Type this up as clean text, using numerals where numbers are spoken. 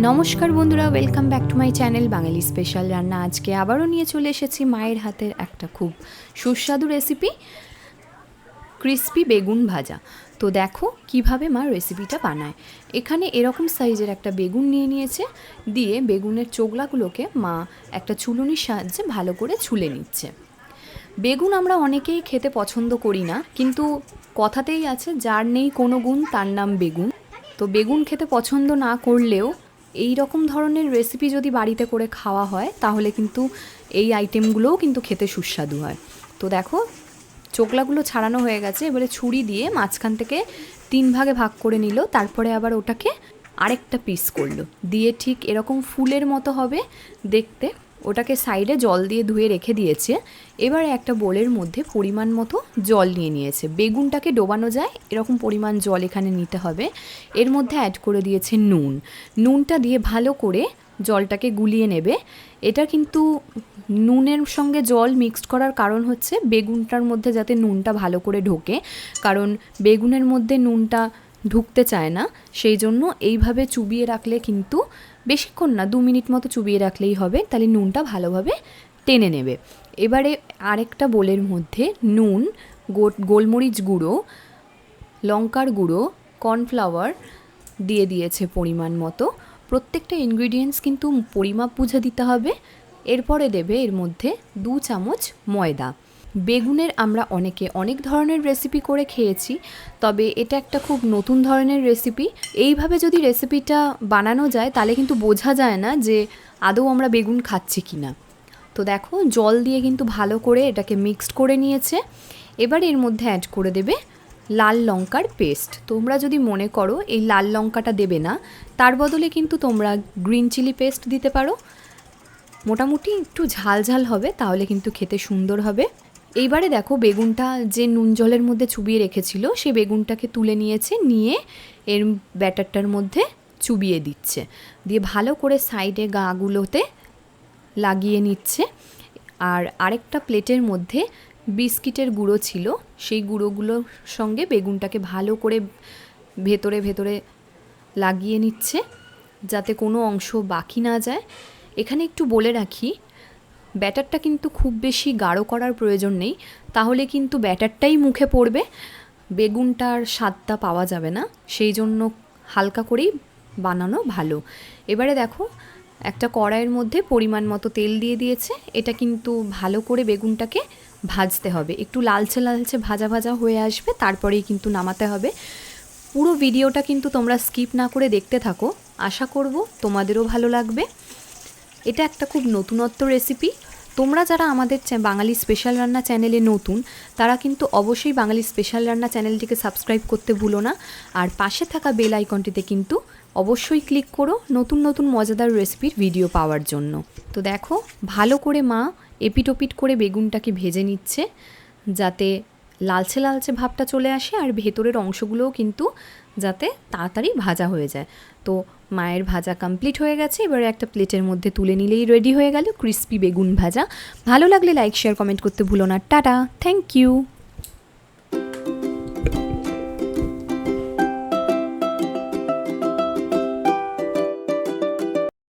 নমস্কার বন্ধুরা, welcome back to my channel Bangali special রান্না। আজকে আবারও নিয়ে চলে এসেছি মায়ের হাতের একটা খুব সুস্বাদু রেসিপি, ক্রিস্পি বেগুন ভাজা। তো দেখো কিভাবে মা রেসিপিটা বানায়। এখানে এরকম সাইজের একটা বেগুন নিয়ে নিয়েছে, দিয়ে বেগুনের চোগলাগুলোকে মা একটা ছুলুনির সাহায্যে ভালো করে ছুলে নিচ্ছে। বেগুন আমরা অনেকেই খেতে পছন্দ করি না, কিন্তু কথাতেই আছে যার নেই কোনো গুণ তার নাম বেগুন। তো বেগুন খেতে পছন্দ না করলেও এই রকম ধরনের রেসিপি যদি বাড়িতে করে খাওয়া হয় তাহলে কিন্তু এই আইটেমগুলোও কিন্তু খেতে সুস্বাদু হয়। তো দেখো চোকলাগুলো ছাড়ানো হয়ে গেছে, এবারে ছুরি দিয়ে মাঝখান থেকে 3 ভাগে ভাগ করে নিল, তারপরে আবার ওটাকে আরেকটা পিস করলো, দিয়ে ঠিক এরকম ফুলের মতো হবে দেখতে। ওটাকে সাইডে জল দিয়ে ধুয়ে রেখে দিয়েছে। এবারে একটা বোলের মধ্যে পরিমাণ মতো জল নিয়ে নিয়েছে। বেগুনটাকে ডোবানো যায় এরকম পরিমাণ জল এখানে নিতে হবে। এর মধ্যে অ্যাড করে দিয়েছে নুনটা দিয়ে ভালো করে জলটাকে গুলিয়ে নেবে। এটা কিন্তু নুনের সঙ্গে জল মিক্সড করার কারণ হচ্ছে বেগুনটার মধ্যে যাতে নুনটা ভালো করে ঢোকে, কারণ বেগুনের মধ্যে নুনটা ঢুকতে চায় না। সেই জন্য এইভাবে চুবিয়ে রাখলে কিন্তু বেশিক্ষণ না, 2 মিনিট মতো চুবিয়ে রাখলেই হবে, তাহলে নুনটা ভালোভাবে টেনে নেবে। এবারে আরেকটা বোলের মধ্যে নুন, গোলমরিচ গুঁড়ো, লঙ্কার গুঁড়ো, কর্নফ্লাওয়ার দিয়ে দিয়েছে পরিমাণ মতো। প্রত্যেকটা ইনগ্রিডিয়েন্টস কিন্তু পরিমাপ বুঝে দিতে হবে। এরপরে দেবে এর মধ্যে 2 চামচ ময়দা। বেগুনের আমরা অনেকে অনেক ধরনের রেসিপি করে খেয়েছি, তবে এটা একটা খুব নতুন ধরনের রেসিপি। এইভাবে যদি রেসিপিটা বানানো যায় তাহলে কিন্তু বোঝা যায় না যে আদৌ আমরা বেগুন খাচ্ছি কি না। তো দেখো জল দিয়ে কিন্তু ভালো করে এটাকে মিক্সড করে নিয়েছে। এবার এর মধ্যে অ্যাড করে দেবে লাল লঙ্কার পেস্ট। তোমরা যদি মনে করো এই লাল লঙ্কাটা দেবে না, তার বদলে কিন্তু তোমরা গ্রিন চিলি পেস্ট দিতে পারো। মোটামুটি একটু ঝাল ঝাল হবে, তাহলে কিন্তু খেতে সুন্দর হবে। এইবারে দেখো বেগুনটা যে নুন জলের মধ্যে চুবিয়ে রেখেছিল সেই বেগুনটাকে তুলে নিয়েছে, নিয়ে এর ব্যাটারটার মধ্যে চুবিয়ে দিচ্ছে, দিয়ে ভালো করে সাইডে গাগুলোতে লাগিয়ে নিচ্ছে। আর আরেকটা প্লেটের মধ্যে বিস্কিটের গুঁড়ো ছিল, সেই গুঁড়োগুলোর সঙ্গে বেগুনটাকে ভালো করে ভেতরে ভেতরে লাগিয়ে নিচ্ছে যাতে কোনো অংশ বাকি না যায়। এখানে একটু বলে রাখি, ব্যাটারটা কিন্তু খুব বেশি গাঢ় করার প্রয়োজন নেই, তাহলে কিন্তু ব্যাটারটাই মুখে পড়বে, বেগুনটার স্বাদটা পাওয়া যাবে না। সেই জন্য হালকা করেই বানানো ভালো। এবারে দেখো একটা কড়াইয়ের মধ্যে পরিমাণ মতো তেল দিয়ে দিয়েছে। এটা কিন্তু ভালো করে বেগুনটাকে ভাজতে হবে, একটু লালচে লালচে ভাজা ভাজা হয়ে আসবে, তারপরেই কিন্তু নামাতে হবে। পুরো ভিডিওটা কিন্তু তোমরা স্কিপ না করে দেখতে থাকো, আশা করব তোমাদেরও ভালো লাগবে। এটা একটা খুব নতুনত্ব রেসিপি। তোমরা যারা আমাদের বাঙালি স্পেশাল রান্না চ্যানেলে নতুন, তারা কিন্তু অবশ্যই বাঙালি স্পেশাল রান্না চ্যানেলটিকে সাবস্ক্রাইব করতে ভুলো না, আর পাশে থাকা বেল আইকনটিতে কিন্তু অবশ্যই ক্লিক করো নতুন নতুন মজাদার রেসিপির ভিডিও পাওয়ার জন্য। তো দেখো ভালো করে মা এপিট ওপিট করে বেগুনটাকে ভেজে নিচ্ছে যাতে লালচে লালচে ভাবটা চলে আসে, আর ভেতরের অংশগুলোও কিন্তু যাতে তাড়াতাড়ি ভাজা হয়ে যায়। তো মায়ের ভাজা কমপ্লিট হয়ে গেছে, এবারে একটা প্লেটের মধ্যে তুলে নিলেই রেডি হয়ে গেল ক্রিস্পি বেগুন ভাজা। ভালো লাগলে লাইক শেয়ার কমেন্ট করতে ভুলো না। টাটা, থ্যাংক ইউ।